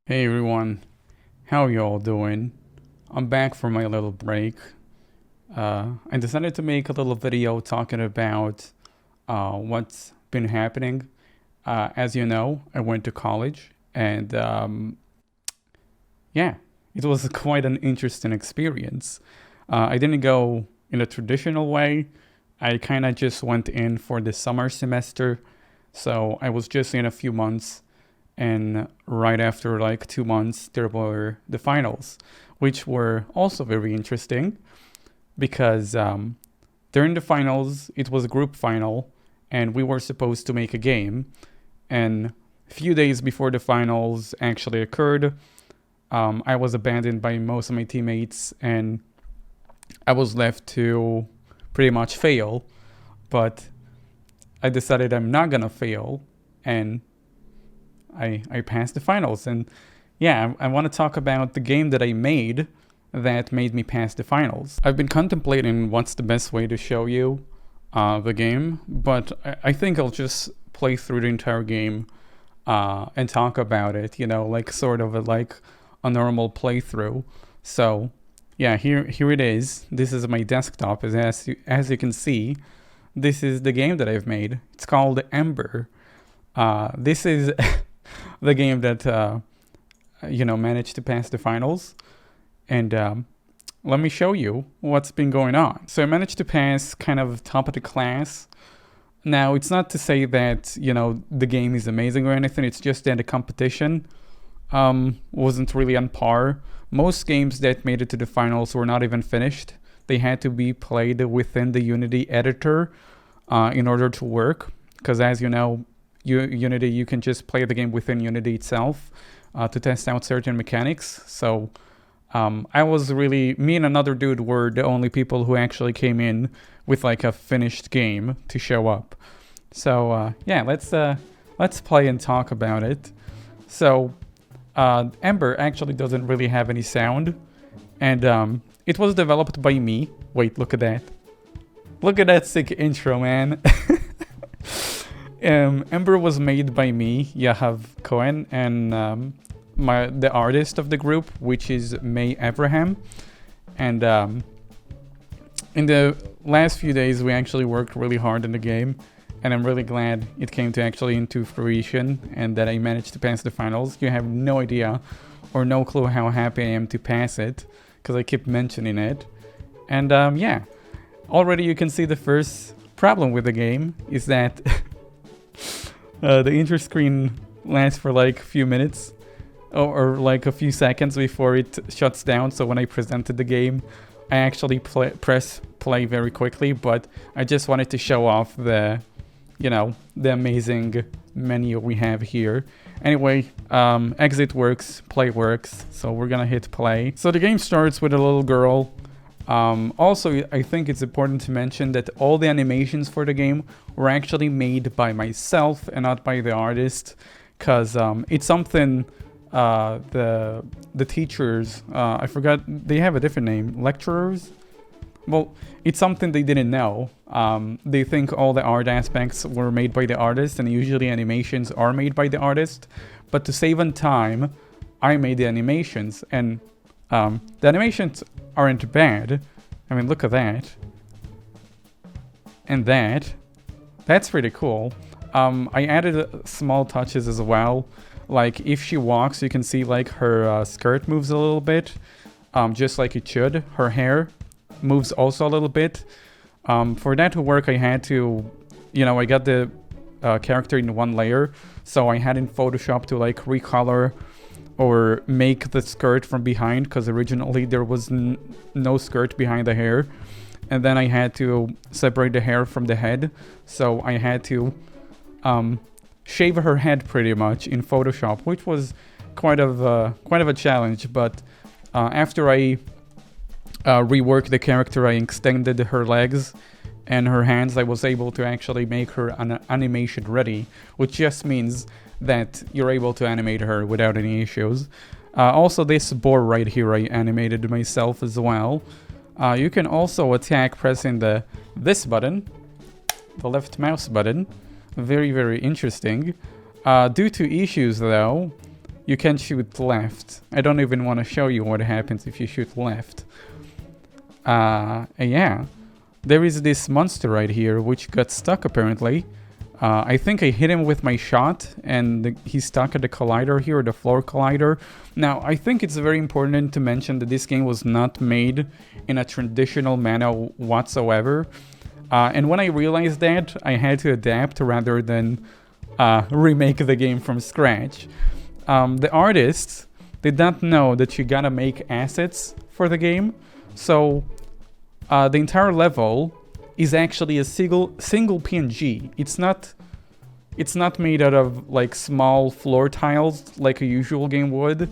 Hey everyone, how y'all doing? I'm back from my little break. I decided to make a little video talking about what's been happening. As you know, I went to college and yeah, it was quite an interesting experience. I didn't go in a traditional way. I kind of just went in for the summer semester, so I was just in a few months, and right after like 2 months there were the finals, which were also very interesting because during the finals it was a group final and we were supposed to make a game, and a few days before the finals actually occurred, I was abandoned by most of my teammates and I was left to pretty much fail. But I decided I'm not gonna fail, and I passed the finals. And yeah, I want to talk about the game that I made that made me pass the finals. I've been contemplating what's the best way to show you the game, but I think I'll just play through the entire game and talk about it, like sort of like a normal playthrough. So yeah, here it is. This is my desktop. As you can see, this is the game that I've made. It's called Ember. This is the game that managed to pass the finals, and let me show you what's been going on. So I managed to pass kind of top of the class. Now, it's not to say that the game is amazing or anything. It's just that the competition wasn't really on par. Most games that made it to the finals were not even finished. They had to be played within the Unity editor in order to work, because as you know, Unity, you can just play the game within Unity itself to test out certain mechanics. So me and another dude were the only people who actually came in with like a finished game to show up. So yeah, let's play and talk about it. So Ember actually doesn't really have any sound, and it was developed by me. Wait, look at that. Look at that sick intro, man. Ember was made by me, Yahav Cohen, and the artist of the group, which is May Abraham. And in the last few days, we actually worked really hard in the game, and I'm really glad it came to actually into fruition and that I managed to pass the finals. You have no idea or no clue how happy I am to pass it, because I keep mentioning it. And yeah, already you can see the first problem with the game is that the intro screen lasts for like a few minutes or like a few seconds before it shuts down. So when I presented the game, I actually press play very quickly, but I just wanted to show off the amazing menu we have here. Anyway, exit works, play works, so we're gonna hit play. So the game starts with a little girl. Also, I think it's important to mention that all the animations for the game were actually made by myself and not by the artist, because it's something the teachers, I forgot, they have a different name, lecturers? Well, it's something they didn't know. They think all the art aspects were made by the artist, and usually animations are made by the artist, but to save on time, I made the animations, and the animations aren't bad. I mean, look at that. And that's pretty cool. I added small touches as well. Like if she walks, you can see like her skirt moves a little bit, just like it should. Her hair moves also a little bit. For that to work, I had to, I got the character in one layer, so I had in Photoshop to like recolor or make the skirt from behind, because originally there was no skirt behind the hair, and then I had to separate the hair from the head, so I had to shave her head pretty much in Photoshop, which was quite of a challenge. But after I reworked the character, I extended her legs and her hands. I was able to actually make her an animation ready, which just means that you're able to animate her without any issues. Also, this boar right here I animated myself as well. You can also attack pressing this button, the left mouse button. Very, very interesting. Due to issues though, you can shoot left. I don't even want to show you what happens if you shoot left. Yeah. There is this monster right here, which got stuck apparently. I think I hit him with my shot, and he's stuck at the collider here, the floor collider. Now, I think it's very important to mention that this game was not made in a traditional manner whatsoever. And when I realized that, I had to adapt rather than remake the game from scratch. The artists did not know that you gotta make assets for the game, so the entire level is actually a single PNG. It's not made out of like small floor tiles like a usual game would.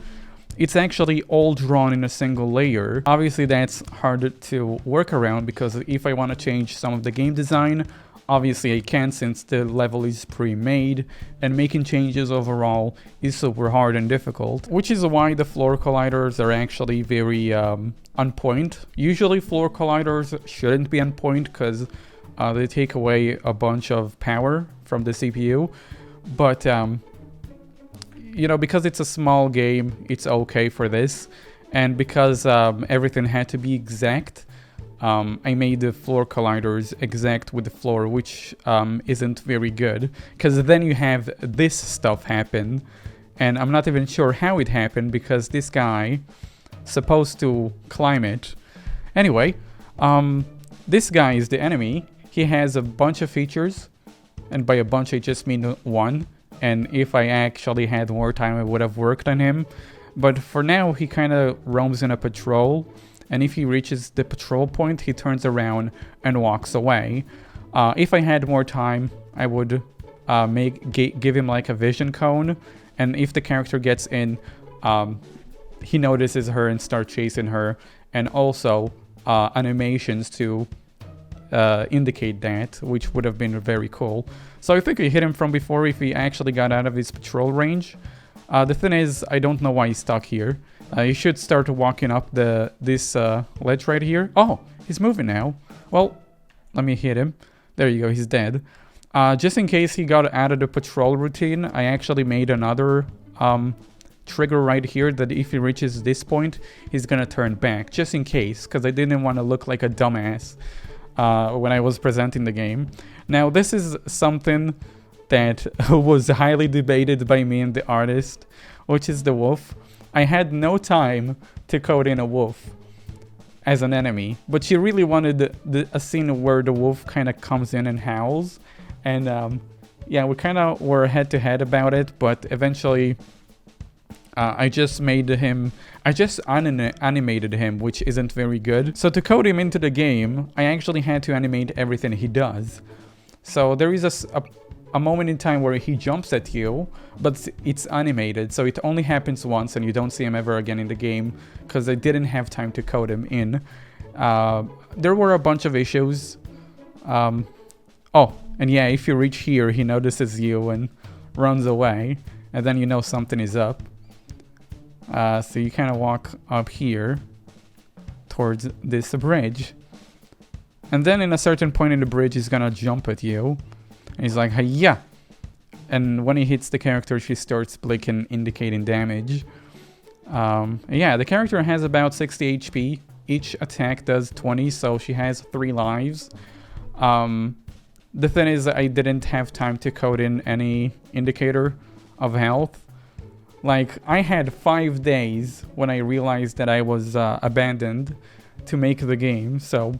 It's actually all drawn in a single layer. Obviously that's hard to work around because if I want to change some of the game design, obviously I can since the level is pre-made, and making changes overall is super hard and difficult, which is why the floor colliders are actually very on point. Usually floor colliders shouldn't be on point because they take away a bunch of power from the CPU, but you know, because it's a small game, it's okay for this, and because everything had to be exact, I made the floor colliders exact with the floor, which isn't very good, because then you have this stuff happen, and I'm not even sure how it happened because this guy supposed to climb it. Anyway, this guy is the enemy. He has a bunch of features, and by a bunch I just mean one, and if I actually had more time I would have worked on him, but for now he kind of roams in a patrol, and if he reaches the patrol point he turns around and walks away. If I had more time I would give him like a vision cone, and if the character gets in, he notices her and starts chasing her, and also animations to indicate that, which would have been very cool. So I think I hit him from before if he actually got out of his patrol range. The thing is, I don't know why he's stuck here. He should start walking up this ledge right here. Oh, he's moving now. Well, let me hit him. There you go, he's dead. Just in case he got out of the patrol routine, I actually made another trigger right here that if he reaches this point, he's gonna turn back, just in case, because I didn't want to look like a dumbass when I was presenting the game. Now, this is something that was highly debated by me and the artist, which is the wolf. I had no time to code in a wolf as an enemy, but she really wanted a scene where the wolf kind of comes in and howls, and yeah, we kind of were head-to-head about it, but eventually I just animated him, which isn't very good. So to code him into the game, I actually had to animate everything he does. So there is a moment in time where he jumps at you, but it's animated, so it only happens once and you don't see him ever again in the game, because I didn't have time to code him in. There were a bunch of issues. Oh, and yeah, if you reach here, he notices you and runs away, and then you know something is up. So you kind of walk up here towards this bridge, and then in a certain point in the bridge he's gonna jump at you, and he's like, "Hiya!" And when he hits the character, she starts blinking, indicating damage. Yeah, the character has about 60 HP. Each attack does 20, so she has 3 lives. The thing is, I didn't have time to code in any indicator of health. Like, I had 5 days when I realized that I was abandoned to make the game, so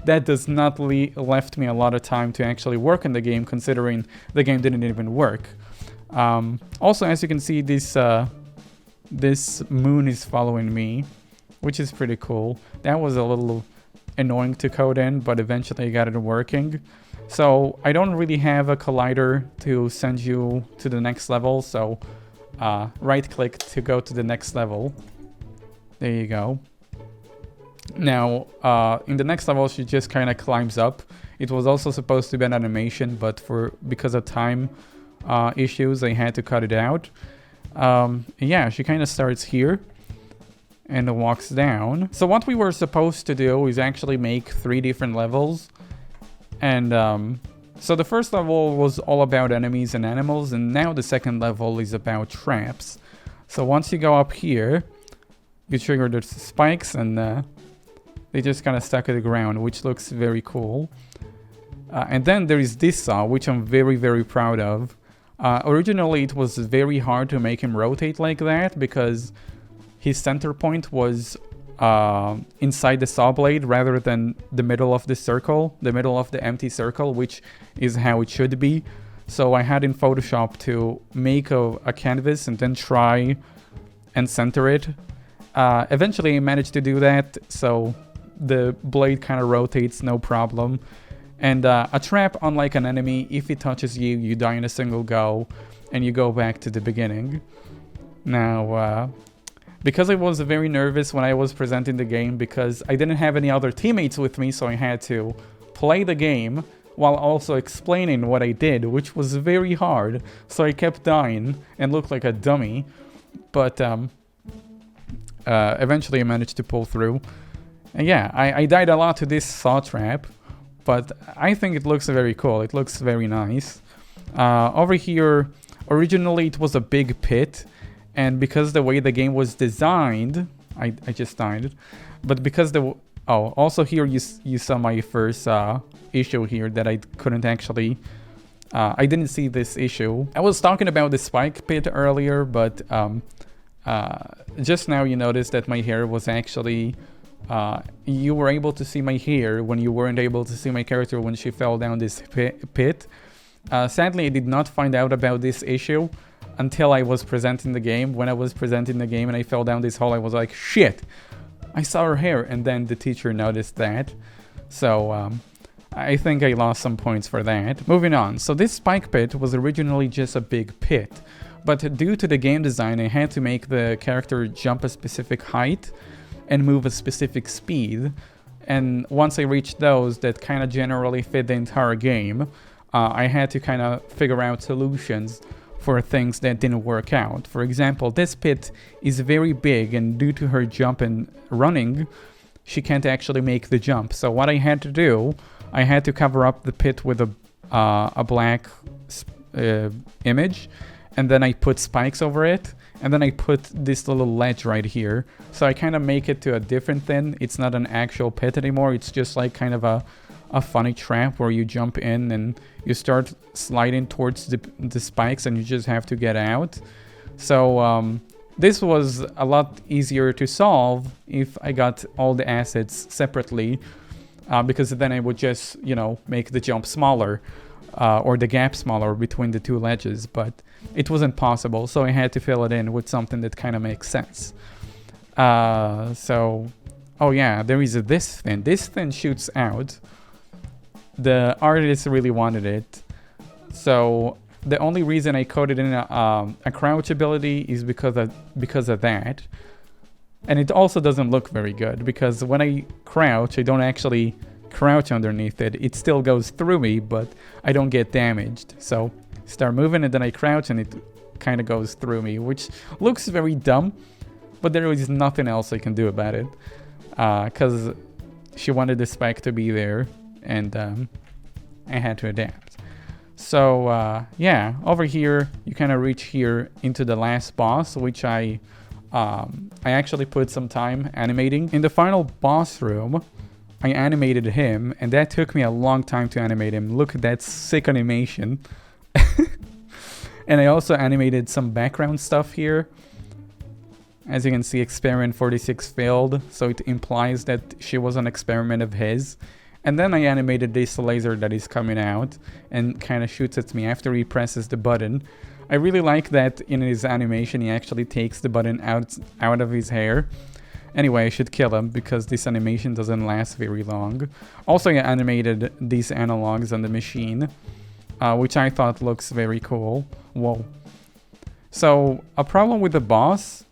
that does not left me a lot of time to actually work on the game, considering the game didn't even work. Also, as you can see, this moon is following me, which is pretty cool. That was a little annoying to code in, but eventually I got it working. So I don't really have a collider to send you to the next level, so right click to go to the next level. There you go. Now, in the next level, she just kind of climbs up. It was also supposed to be an animation, but because of time issues, I had to cut it out. Yeah, she kind of starts here and walks down. So what we were supposed to do is actually make 3 different levels. And so the first level was all about enemies and animals, and now the second level is about traps. So once you go up here, you trigger the spikes and they just kind of stuck to the ground, which looks very cool. And then there is this saw, which I'm very, very proud of. Originally, it was very hard to make him rotate like that because his center point was inside the saw blade rather than the middle of the circle, the middle of the empty circle, which is how it should be. So I had in Photoshop to make a canvas and then try and center it. Eventually I managed to do that, so the blade kind of rotates, no problem. And a trap, unlike an enemy, if it touches you, you die in a single go, and you go back to the beginning. Now, because I was very nervous when I was presenting the game, because I didn't have any other teammates with me, so I had to play the game while also explaining what I did, which was very hard. So I kept dying and looked like a dummy, but eventually I managed to pull through. And yeah, I died a lot to this saw trap, but I think it looks very cool. It looks very nice. Over here, originally it was a big pit, and because the way the game was designed, I just died. But because also here you saw my first issue here that I couldn't actually, I didn't see this issue. I was talking about the spike pit earlier, but just now you noticed that my hair was actually, you were able to see my hair when you weren't able to see my character when she fell down this pit. Sadly, I did not find out about this issue until I was presenting the game. When I was presenting the game and I fell down this hole, I was like, shit, I saw her hair. And then the teacher noticed that. So I think I lost some points for that. Moving on. So this spike pit was originally just a big pit. But due to the game design, I had to make the character jump a specific height and move a specific speed. And once I reached those that kind of generally fit the entire game, I had to kind of figure out solutions for things that didn't work out. For example, this pit is very big, and due to her jump and running, she can't actually make the jump. So what I had to do, I had to cover up the pit with a black image, and then I put spikes over it, and then I put this little ledge right here. So I kind of make it to a different thing. It's not an actual pit anymore. It's just like kind of a funny trap where you jump in and you start sliding towards the spikes and you just have to get out. So this was a lot easier to solve if I got all the assets separately, because then I would just, you know, make the jump smaller or the gap smaller between the two ledges, but it wasn't possible, so I had to fill it in with something that kind of makes sense. So, oh yeah, there is this thing. This thing shoots out. The artist really wanted it, so the only reason I coded in a crouch ability is because of that. And it also doesn't look very good, because when I crouch, I don't actually crouch underneath it. It still goes through me, but I don't get damaged. So start moving and then I crouch and it kind of goes through me, which looks very dumb, but there is nothing else I can do about it, because she wanted the spike to be there, and I had to adapt. So yeah, over here you kind of reach here into the last boss, which I actually put some time animating. In the final boss room, I animated him, and that took me a long time to animate him. Look at that sick animation. And I also animated some background stuff here. As you can see, experiment 46 failed, so it implies that she was an experiment of his. And then I animated this laser that is coming out and kind of shoots at me after he presses the button. I really like that in his animation he actually takes the button out of his hair. Anyway, I should kill him because this animation doesn't last very long. Also, I animated these analogs on the machine, which I thought looks very cool. Whoa. So, a problem with the boss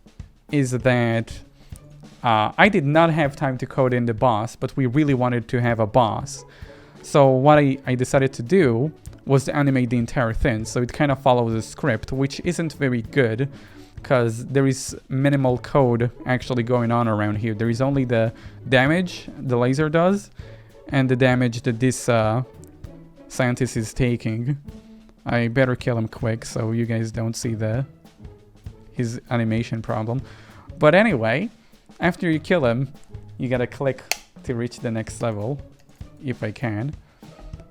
is that I did not have time to code in the boss, but we really wanted to have a boss. So what I decided to do was to animate the entire thing. So it kind of follows a script, which isn't very good, because there is minimal code actually going on around here. There is only the damage the laser does, and the damage that this scientist is taking. I better kill him quick so you guys don't see his animation problem. But anyway, after you kill him, you gotta click to reach the next level, if I can.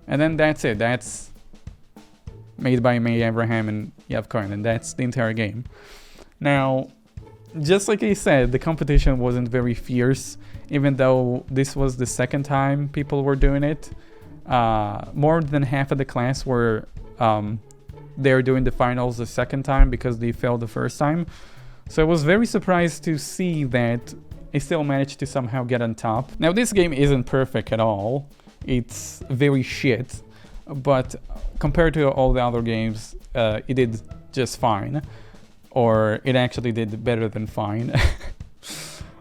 And then that's it. That's made by May Abraham and Yevcoin, and that's the entire game. Now, just like I said, the competition wasn't very fierce, even though this was the second time people were doing it. More than half of the class were they're doing the finals the second time because they failed the first time. So I was very surprised to see that I still managed to somehow get on top. Now, this game isn't perfect at all. It's very shit, but compared to all the other games, it did just fine. Or it actually did better than fine.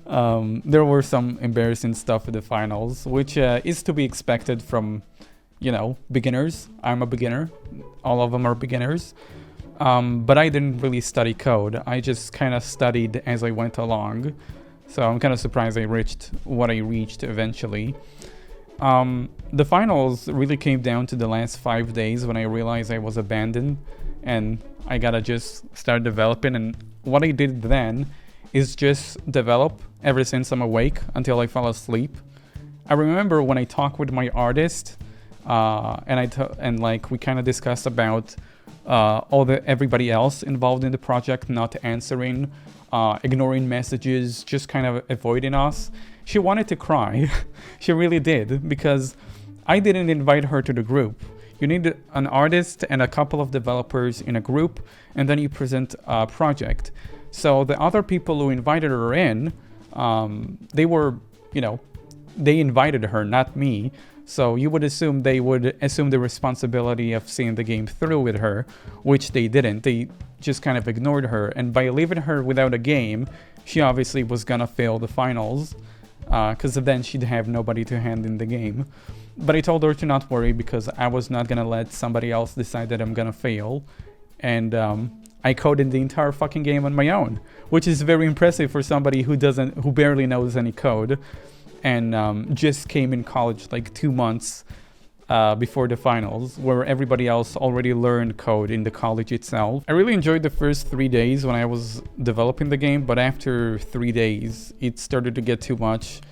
There were some embarrassing stuff in the finals, which is to be expected from, beginners. I'm a beginner. All of them are beginners. But I didn't really study code. I just kind of studied as I went along. So I'm kind of surprised I reached what I reached eventually. The finals really came down to the last 5 days when I realized I was abandoned and I gotta just start developing. And what I did then is just develop ever since I'm awake until I fall asleep. I remember when I talked with my artist, and we kind of discussed about everybody else involved in the project not answering, ignoring messages, just kind of avoiding us. She wanted to cry. She really did, because I didn't invite her to the group. You need an artist and a couple of developers in a group, and then you present a project. So the other people who invited her in, they invited her, not me. So you would assume they would assume the responsibility of seeing the game through with her, which they didn't. They just kind of ignored her. And by leaving her without a game, she obviously was gonna fail the finals, because then she'd have nobody to hand in the game. But I told her to not worry, because I was not gonna let somebody else decide that I'm gonna fail. And I coded the entire fucking game on my own, which is very impressive for somebody who barely knows any code, and just came in college like 2 months before the finals, where everybody else already learned code in the college itself. I really enjoyed the first 3 days when I was developing the game, but after 3 days, it started to get too much.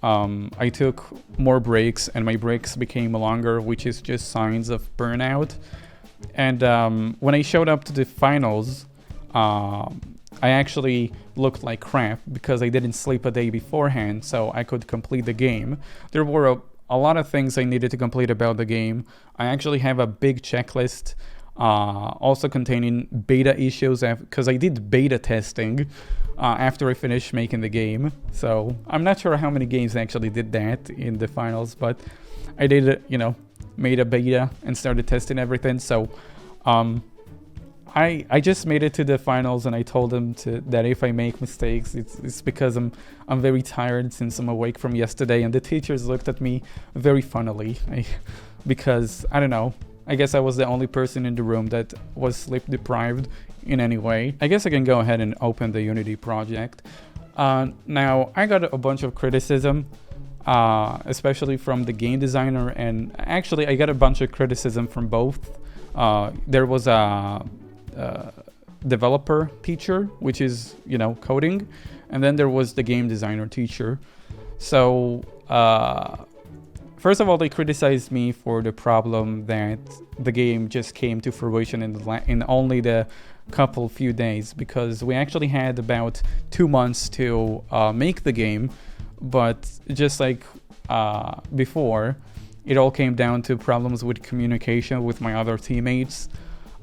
I took more breaks, and my breaks became longer, which is just signs of burnout. And when I showed up to the finals, I actually looked like crap because I didn't sleep a day beforehand, so I could complete the game. There were a lot of things I needed to complete about the game. I actually have a big checklist, also containing beta issues, because I did beta testing after I finished making the game. So I'm not sure how many games actually did that in the finals, but I did, made a beta and started testing everything. So I just made it to the finals, and I told them that if I make mistakes, it's because I'm very tired since I'm awake from yesterday. And the teachers looked at me very funnily, because I don't know. I guess I was the only person in the room that was sleep deprived in any way. I guess I can go ahead and open the Unity project. Now, I got a bunch of criticism, especially from the game designer, and actually I got a bunch of criticism from both. There was a developer teacher, which is, coding, and then there was the game designer teacher. So, first of all, they criticized me for the problem that the game just came to fruition in only the few days, because we actually had about 2 months to make the game, but just like before, it all came down to problems with communication with my other teammates.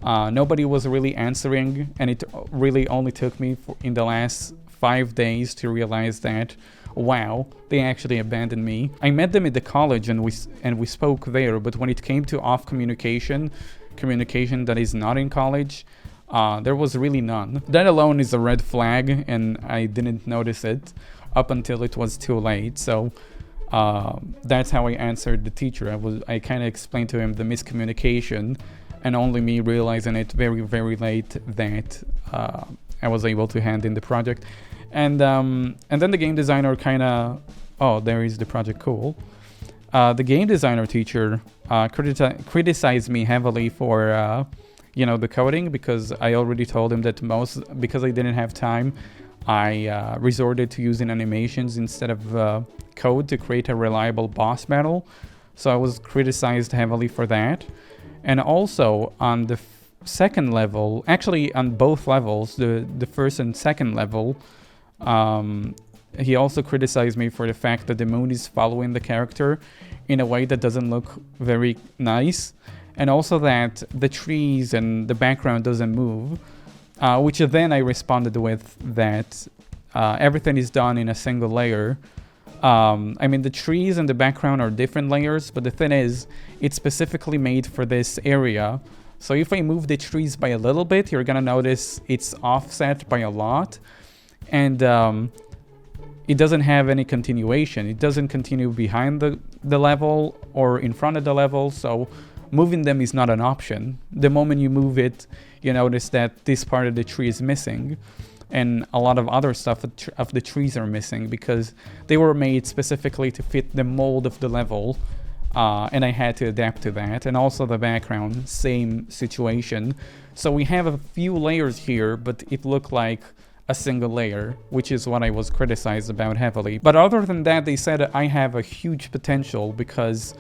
Nobody was really answering, and it really only took me in the last 5 days to realize that, wow, they actually abandoned me. I met them at the college, and we spoke there, but when it came to off communication that is not in college, there was really none. That alone is a red flag, and I didn't notice it up until it was too late. So that's how I answered the teacher. I kind of explained to him the miscommunication, and only me realizing it very, very late that I was able to hand in the project. And then the game designer kind of, there is the project, cool. The game designer teacher criticized me heavily for the coding, because I already told him that because I didn't have time, I resorted to using animations instead of code to create a reliable boss battle. So I was criticized heavily for that. And also on the second level, actually on both levels, the first and second level, he also criticized me for the fact that the moon is following the character in a way that doesn't look very nice. And also that the trees and the background doesn't move. Which then I responded with that everything is done in a single layer. I mean, the trees and the background are different layers, but the thing is, it's specifically made for this area. So if I move the trees by a little bit, you're gonna notice it's offset by a lot. And it doesn't have any continuation. It doesn't continue behind the level or in front of the level, so moving them is not an option. The moment you move it, you notice that this part of the tree is missing, and a lot of other stuff of the trees are missing because they were made specifically to fit the mold of the level, and I had to adapt to that. And also the background, same situation. So we have a few layers here, but it looked like a single layer, which is what I was criticized about heavily. But other than that, they said I have a huge potential because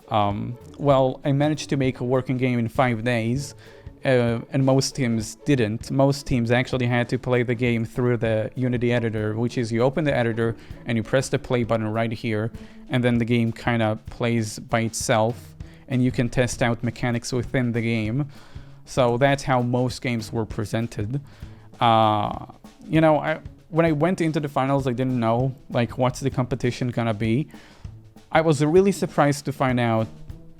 well, I managed to make a working game in 5 days, and most teams didn't. Most teams actually had to play the game through the Unity editor, which is you open the editor and you press the play button right here, and then the game kind of plays by itself, and you can test out mechanics within the game. So that's how most games were presented. When I went into the finals, I didn't know, like, what's the competition gonna be. I was really surprised to find out,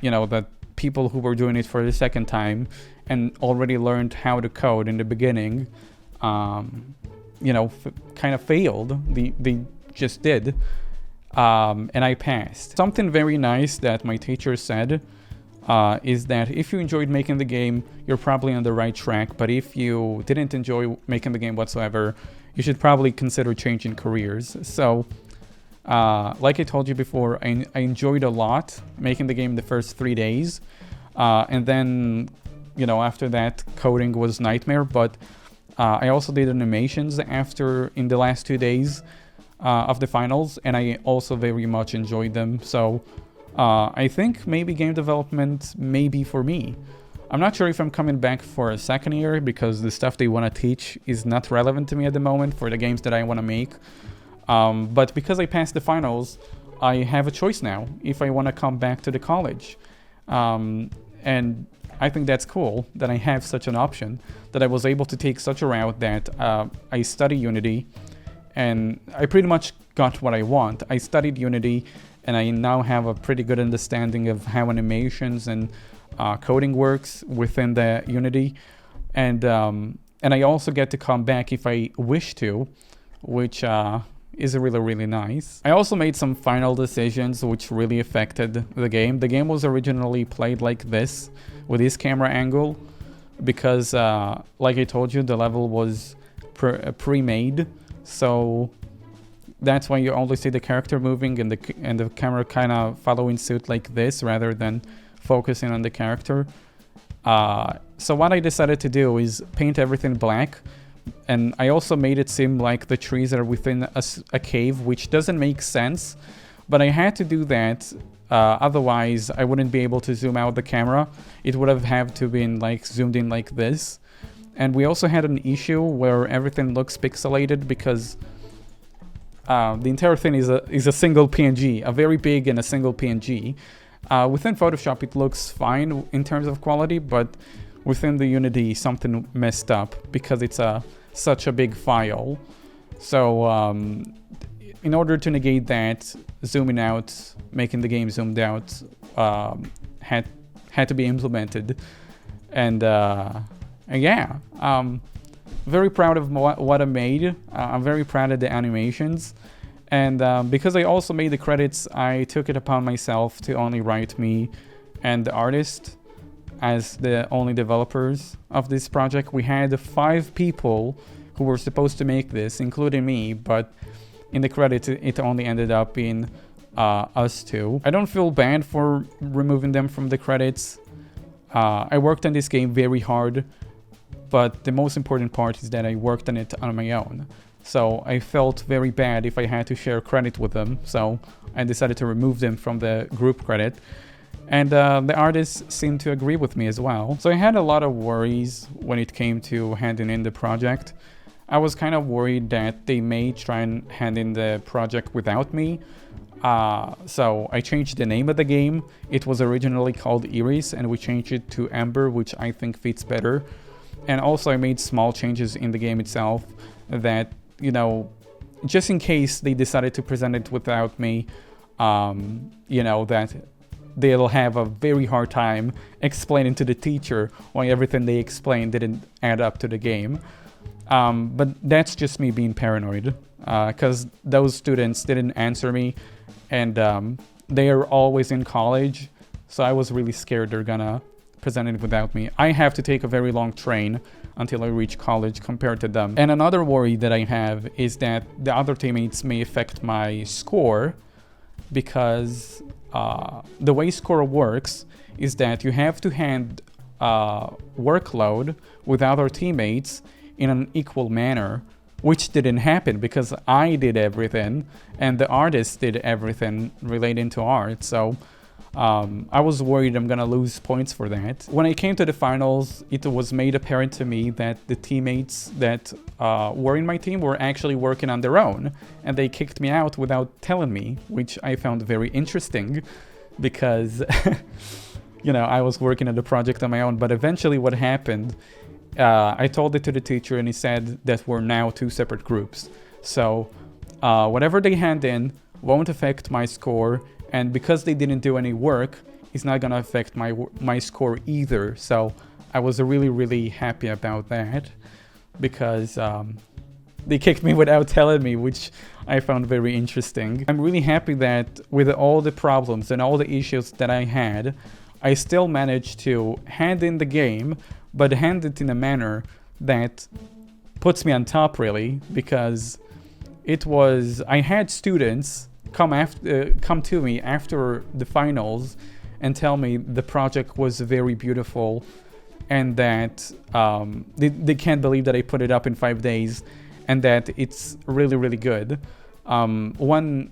that people who were doing it for the second time and already learned how to code in the beginning, kind of failed. They just did. And I passed. Something very nice that my teacher said is that if you enjoyed making the game, you're probably on the right track. But if you didn't enjoy making the game whatsoever, you should probably consider changing careers. So, like I told you before, I enjoyed a lot making the game the first 3 days. And then, after that, coding was nightmare. But I also did animations in the last 2 days of the finals, and I also very much enjoyed them. So I think maybe game development may be for me. I'm not sure if I'm coming back for a second year because the stuff they want to teach is not relevant to me at the moment for the games that I want to make. But because I passed the finals, I have a choice now if I want to come back to the college. And I think that's cool that I have such an option, that I was able to take such a route that I study Unity, and I pretty much got what I want. I studied Unity, and I now have a pretty good understanding of how animations and coding works within the Unity. And I also get to come back if I wish to, which is really, really nice. I also made some final decisions which really affected the game. The game was originally played like this, with this camera angle, because like I told you, the level was pre-made. So that's why you only see the character moving and the camera kind of following suit like this rather than focusing on the character. So what I decided to do is paint everything black, and I also made it seem like the trees are within a cave, which doesn't make sense, but I had to do that. Otherwise, I wouldn't be able to zoom out the camera. It would have had to been like zoomed in like this. And we also had an issue where everything looks pixelated because the entire thing is a single PNG, a very big and a single PNG. Within Photoshop, it looks fine in terms of quality, but within the Unity, something messed up because it's such a big file. So in order to negate that, zooming out, making the game zoomed out, had to be implemented. And yeah, very proud of what I made. I'm very proud of the animations. And because I also made the credits, I took it upon myself to only write me and the artist as the only developers of this project. We had 5 people who were supposed to make this, including me, but in the credits it only ended up being us 2. I don't feel bad for removing them from the credits. I worked on this game very hard, but the most important part is that I worked on it on my own. So I felt very bad if I had to share credit with them, so I decided to remove them from the group credit. And the artists seemed to agree with me as well. So I had a lot of worries when it came to handing in the project. I was kind of worried that they may try and hand in the project without me. So I changed the name of the game. It was originally called Iris, and we changed it to Amber, which I think fits better. And also I made small changes in the game itself that, you know, just in case they decided to present it without me, you know, that they'll have a very hard time explaining to the teacher why everything they explained didn't add up to the game. But that's just me being paranoid, because those students didn't answer me, and they are always in college, so I was really scared they're gonna present it without me. I have to take a very long train until I reach college compared to them. And another worry that I have is that the other teammates may affect my score, because the way score works is that you have to hand workload with other teammates in an equal manner, which didn't happen because I did everything and the artist did everything relating to art. So I was worried I'm gonna lose points for that. When I came to the finals, it was made apparent to me that the teammates that were in my team were actually working on their own, and they kicked me out without telling me, which I found very interesting because you know, I was working on the project on my own. But eventually what happened, I told it to the teacher and he said that we're now two separate groups. So whatever they hand in won't affect my score, and because they didn't do any work, it's not gonna affect my score either. So I was really happy about that, because they kicked me without telling me, which I found very interesting. I'm really happy that with all the problems and all the issues that I had, I still managed to hand in the game, but hand it in a manner that puts me on top, really, because I had students come to me after the finals and tell me the project was very beautiful, and that they can't believe that I put it up in 5 days, and that it's really good. One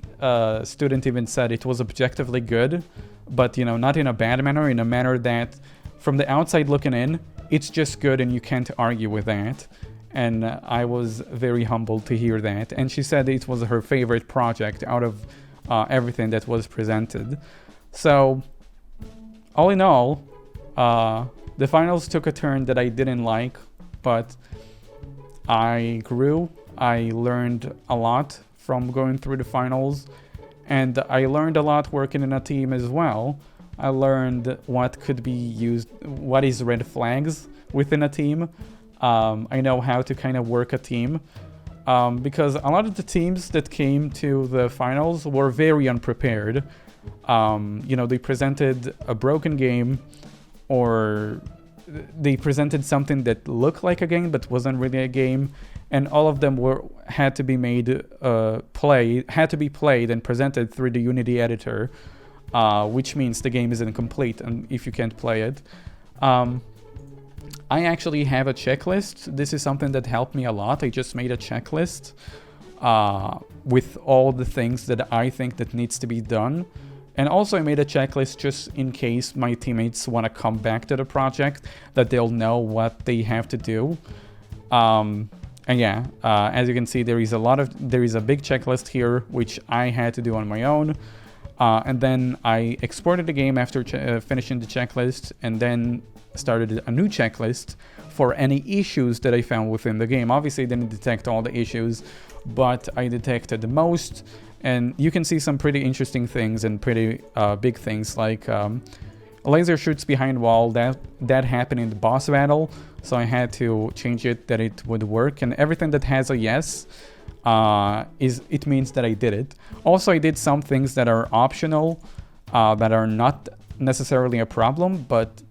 student even said it was objectively good, but you know, not in a bad manner, in a manner that from the outside looking in, it's just good and you can't argue with that. And I was very humbled to hear that. And she said it was her favorite project out of everything that was presented. So all in all, the finals took a turn that I didn't like, but I grew. I learned a lot from going through the finals, and I learned a lot working in a team as well. I learned what could be used, what is red flags within a team. I know how to kind of work a team, because a lot of the teams that came to the finals were very unprepared. You know, they presented a broken game, or they presented something that looked like a game but wasn't really a game, and all of them had to be played and presented through the Unity editor, which means the game isn't complete and if you can't play it. I actually have a checklist. This is something that helped me a lot. I just made a checklist with all the things that I think that needs to be done. And also I made a checklist just in case my teammates want to come back to the project, that they'll know what they have to do. And yeah, as you can see, there is a big checklist here, which I had to do on my own. And then I exported the game after finishing the checklist, and then started a new checklist for any issues that I found within the game. Obviously, I didn't detect all the issues, but I detected the most. And you can see some pretty interesting things and pretty big things, like laser shoots behind wall. That happened in the boss battle, so I had to change it that it would work. And everything that has a yes, it means that I did it. Also, I did some things that are optional, that are not necessarily a problem, but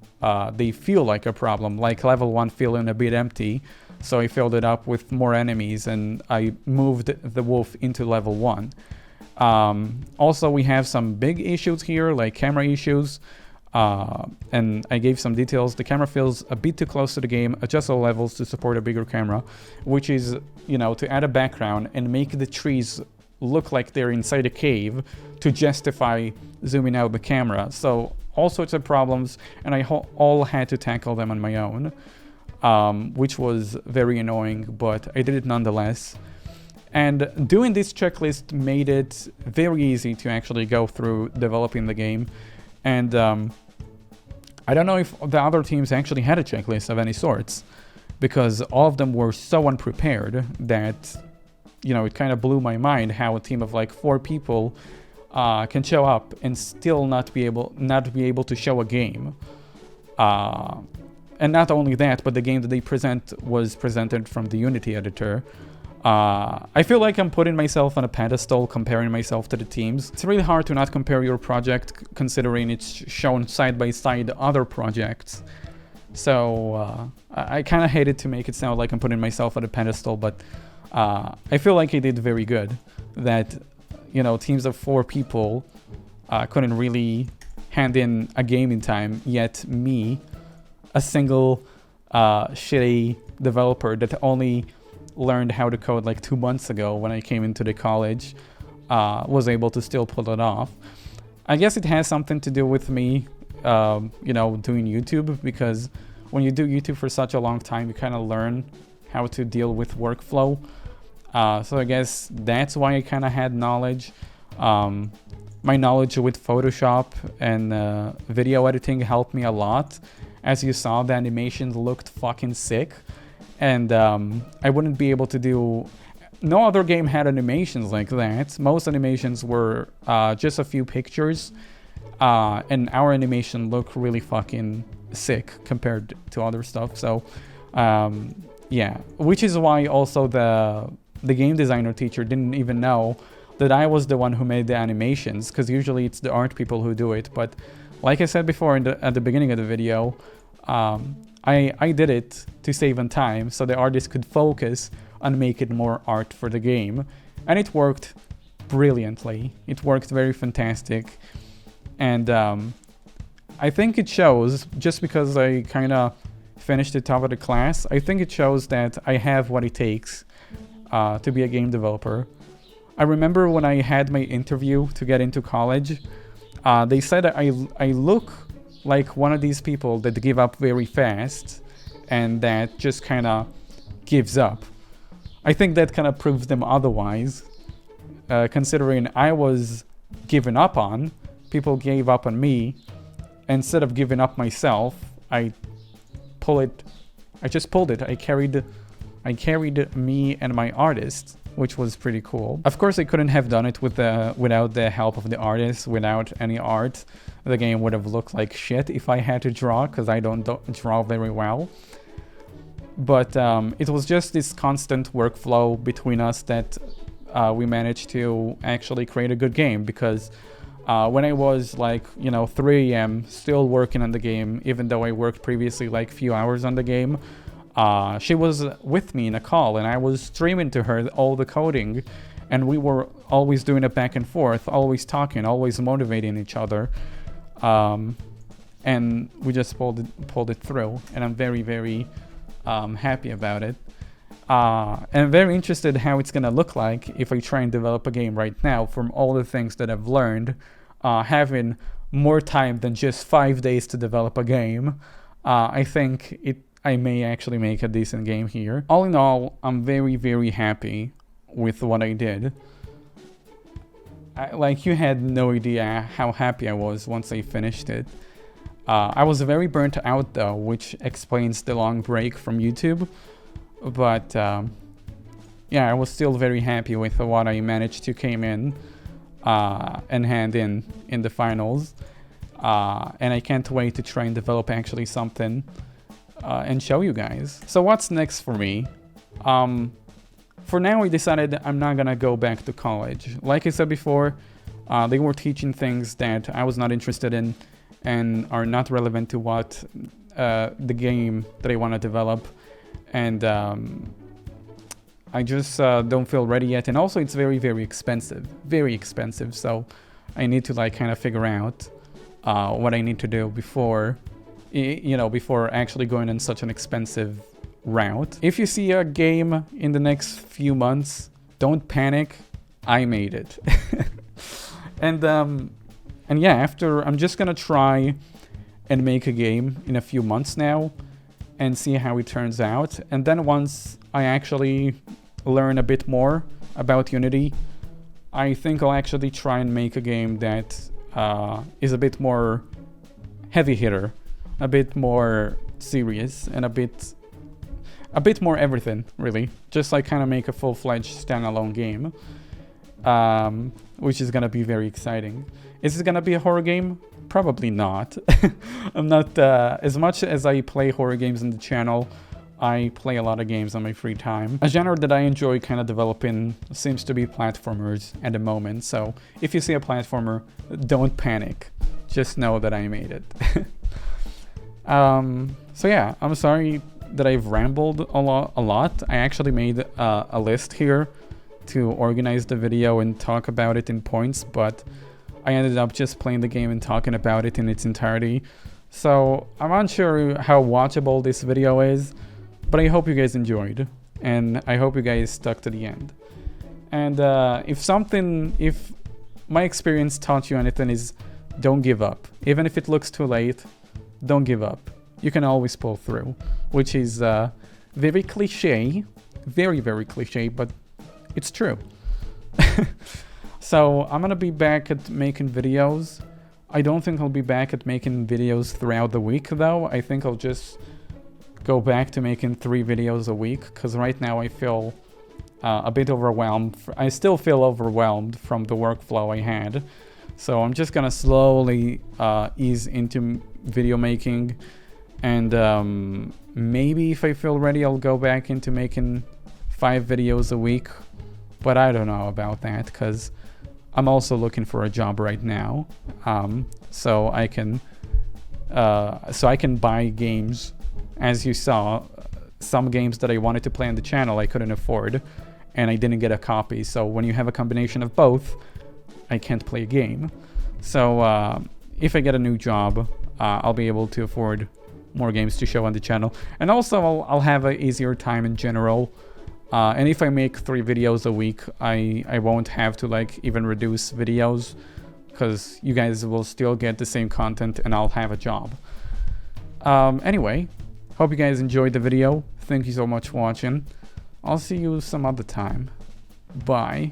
they feel like a problem, like level 1 feeling a bit empty. So I filled it up with more enemies, and I moved the wolf into level 1. Also, we have some big issues here, like camera issues. And I gave some details. The camera feels a bit too close to the game, adjust all levels to support a bigger camera, which is, to add a background and make the trees look like they're inside a cave to justify zooming out the camera. So all sorts of problems, and I all had to tackle them on my own, which was very annoying, but I did it nonetheless. And doing this checklist made it very easy to actually go through developing the game. And I don't know if the other teams actually had a checklist of any sorts, because all of them were so unprepared that, it kind of blew my mind how a team of like 4 people can show up and still not be able to show a game. And not only that, but the game that they present was presented from the Unity editor. I feel like I'm putting myself on a pedestal comparing myself to the teams. It's really hard to not compare your project considering it's shown side by side other projects. So I kind of hated to make it sound like I'm putting myself on a pedestal, but I feel like I did very good. That, teams of 4 people couldn't really hand in a game in time, yet me, a single shitty developer that only learned how to code like 2 months ago when I came into the college, was able to still pull it off. I guess it has something to do with me, doing YouTube, because when you do YouTube for such a long time, you kind of learn how to deal with workflow. So I guess that's why I kind of had knowledge. My knowledge with Photoshop and video editing helped me a lot. As you saw, the animations looked fucking sick. And I wouldn't be able to do... No other game had animations like that. Most animations were just a few pictures. And our animation looked really fucking sick compared to other stuff. So, yeah. Which is why also the game designer teacher didn't even know that I was the one who made the animations. Because usually it's the art people who do it. But like I said before at the beginning of the video... I did it to save on time so the artist could focus on making more art for the game. And it worked brilliantly. It worked very fantastic. And I think it shows, just because I kind of finished the top of the class, I think it shows that I have what it takes to be a game developer. I remember when I had my interview to get into college, they said that I look like one of these people that give up very fast and that just kind of gives up. I think that kind of proves them otherwise, considering I was given up on, people gave up on me. Instead of giving up myself, I just pulled it. I carried me and my artist, which was pretty cool. Of course, I couldn't have done it without the help of the artist, without any art. The game would have looked like shit if I had to draw, because I don't draw very well. But it was just this constant workflow between us that we managed to actually create a good game, because when I was like, 3 a.m. still working on the game, even though I worked previously like few hours on the game, she was with me in a call and I was streaming to her all the coding, and we were always doing it back and forth, always talking, always motivating each other. And we just pulled it through, and I'm very, very happy about it. And I'm very interested how it's gonna look like if I try and develop a game right now from all the things that I've learned, having more time than just 5 days to develop a game. I think I may actually make a decent game here. All in all, I'm very, very happy with what I did. You had no idea how happy I was once I finished it. I was very burnt out though, which explains the long break from YouTube. But yeah, I was still very happy with what I managed to came in and hand in the finals. And I can't wait to try and develop actually something and show you guys. So what's next for me? For now, I decided I'm not gonna go back to college. Like I said before, they were teaching things that I was not interested in and are not relevant to what the game that I want to develop. And I just don't feel ready yet. And also it's very, very expensive. Very expensive. So I need to kind of figure out what I need to do before, before actually going on such an expensive route. If you see a game in the next few months, don't panic. I made it. And yeah, after I'm just gonna try and make a game in a few months now and see how it turns out. And then once I actually learn a bit more about Unity, I think I'll actually try and make a game that is a bit more heavy hitter, a bit more serious, and a bit more everything, really. Just like kind of make a full-fledged standalone game, which is gonna be very exciting. Is it gonna be a horror game? Probably not. I'm not, as much as I play horror games on the channel, I play a lot of games on my free time. A genre that I enjoy kind of developing seems to be platformers at the moment, so if you see a platformer, don't panic. Just know that I made it. So yeah, I'm sorry that I've rambled a lot. I actually made a list here to organize the video and talk about it in points, but I ended up just playing the game and talking about it in its entirety. So I'm unsure how watchable this video is, but I hope you guys enjoyed, and I hope you guys stuck to the end. And if my experience taught you anything, is don't give up. Even if it looks too late, don't give up. You can always pull through, which is very cliche, very, very cliche, but it's true. So I'm gonna be back at making videos. I don't think I'll be back at making videos throughout the week though. I think I'll just go back to making 3 videos a week, because right now I feel a bit overwhelmed. I still feel overwhelmed from the workflow I had. So I'm just gonna slowly ease into video making, and maybe if I feel ready, I'll go back into making 5 videos a week. But I don't know about that, because I'm also looking for a job right now, so I can buy games. As you saw, some games that I wanted to play on the channel I couldn't afford, and I didn't get a copy. So when you have a combination of both, I can't play a game. So if I get a new job, I'll be able to afford more games to show on the channel, and also I'll have an easier time in general. And if I make 3 videos a week, I won't have to like even reduce videos, because you guys will still get the same content and I'll have a job. Anyway, hope you guys enjoyed the video. Thank you so much for watching. I'll see you some other time. Bye.